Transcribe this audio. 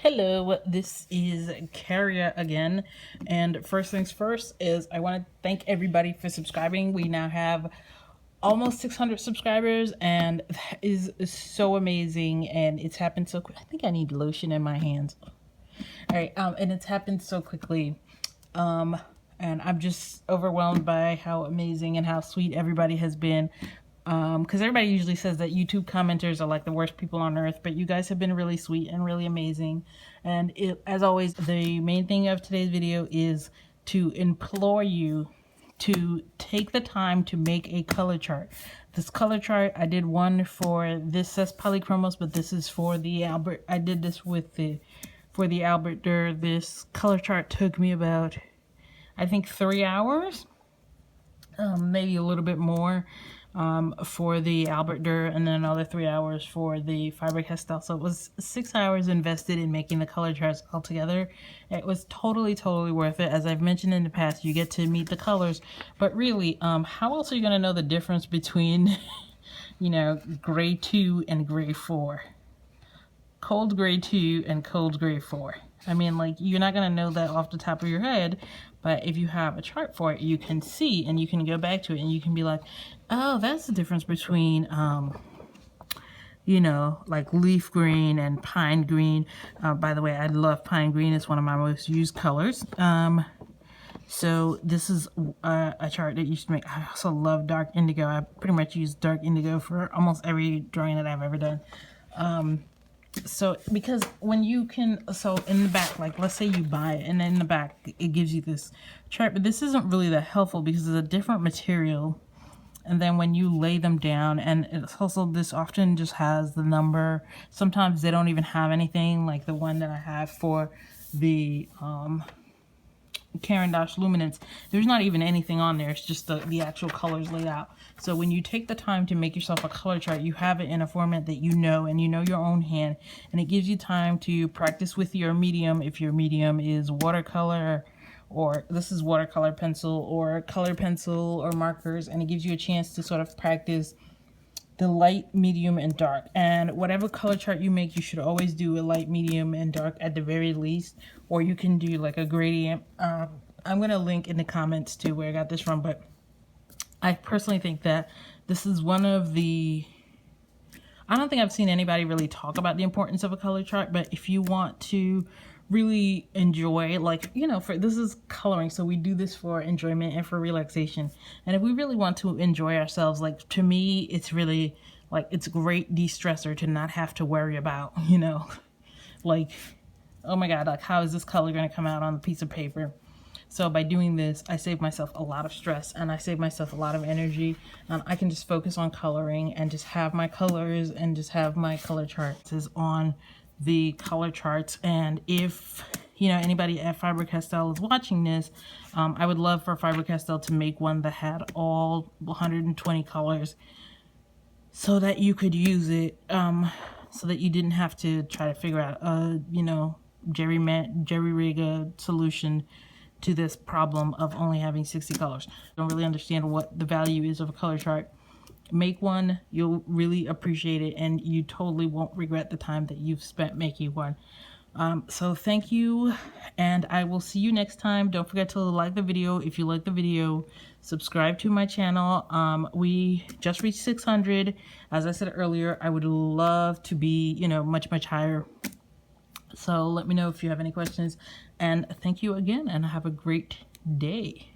Hello, this is Carria again, and first things first is I want to thank everybody for subscribing. We now have almost 600 subscribers, and that is so amazing, and it's happened so quick. I think I need lotion in my hands. All right, and it's happened so quickly, and I'm just overwhelmed by how amazing and how sweet everybody has been. Because everybody usually says that YouTube commenters are like the worst people on earth, but you guys have been really sweet and really amazing. And as always, the main thing of today's video is to implore you to take the time to make a color chart. This color chart, I did one for, this says Polychromos, but this is for the Albrecht. I did this with for the Albrecht Dürer. This color chart took me about, I think, 3 hours, maybe a little bit more. For the Albrecht Dürer, and then another 3 hours for the Faber Castell. So it was 6 hours invested in making the color charts all together. It was totally worth it. As I've mentioned in the past, you get to meet the colors, but really, how else are you going to know the difference between, you know, gray 2 and gray 4? Cold gray 2 and cold gray 4. I mean, like, you're not going to know that off the top of your head, but if you have a chart for it, you can see and you can go back to it and you can be like, oh, that's the difference between, you know, like leaf green and pine green. By the way, I love pine green. It's one of my most used colors. So this is a chart that you should make. I also love dark indigo. I pretty much use dark indigo for almost every drawing that I've ever done. So because when you can, so in the back, like let's say you buy it and in the back it gives you this chart, but this isn't really that helpful because it's a different material. And then when you lay them down, and it's also, this often just has the number. Sometimes they don't even have anything, like the one that I have for the Caran d'Ache Luminance. There's not even anything on there. It's just the actual colors laid out. So when you take the time to make yourself a color chart, you have it in a format that you know, and you know your own hand, and it gives you time to practice with your medium. If your medium is watercolor, or this is watercolor pencil, or color pencil, or markers, and it gives you a chance to sort of practice the light, medium, and dark. And whatever color chart you make, you should always do a light, medium, and dark at the very least, or you can do like a gradient. I'm going to link in the comments to where I got this from, but I personally think that this is one of the, I don't think I've seen anybody really talk about the importance of a color chart, but if you want to really enjoy, like, you know, for this is coloring, so we do this for enjoyment and for relaxation. And if we really want to enjoy ourselves, like, to me, it's really like, it's a great de-stressor to not have to worry about, you know, like, oh my god, like, how is this color going to come out on a piece of paper? So by doing this, I save myself a lot of stress, and I save myself a lot of energy. I can just focus on coloring and just have my colors and just have my color charts on the color charts. And if, you know, anybody at Faber Castell is watching this, I would love for Faber Castell to make one that had all 120 colors so that you could use it, so that you didn't have to try to figure out a, you know, jerry-rig a solution to this problem of only having 60 colors. Don't really understand what the value is of a color chart. Make one, you'll really appreciate it, and you totally won't regret the time that you've spent making one. So thank you, and I will see you next time. Don't forget to like the video. If you like the video, subscribe to my channel. We just reached 600. As I said earlier, I would love to be, you know, much higher. So let me know if you have any questions, and thank you again, and have a great day.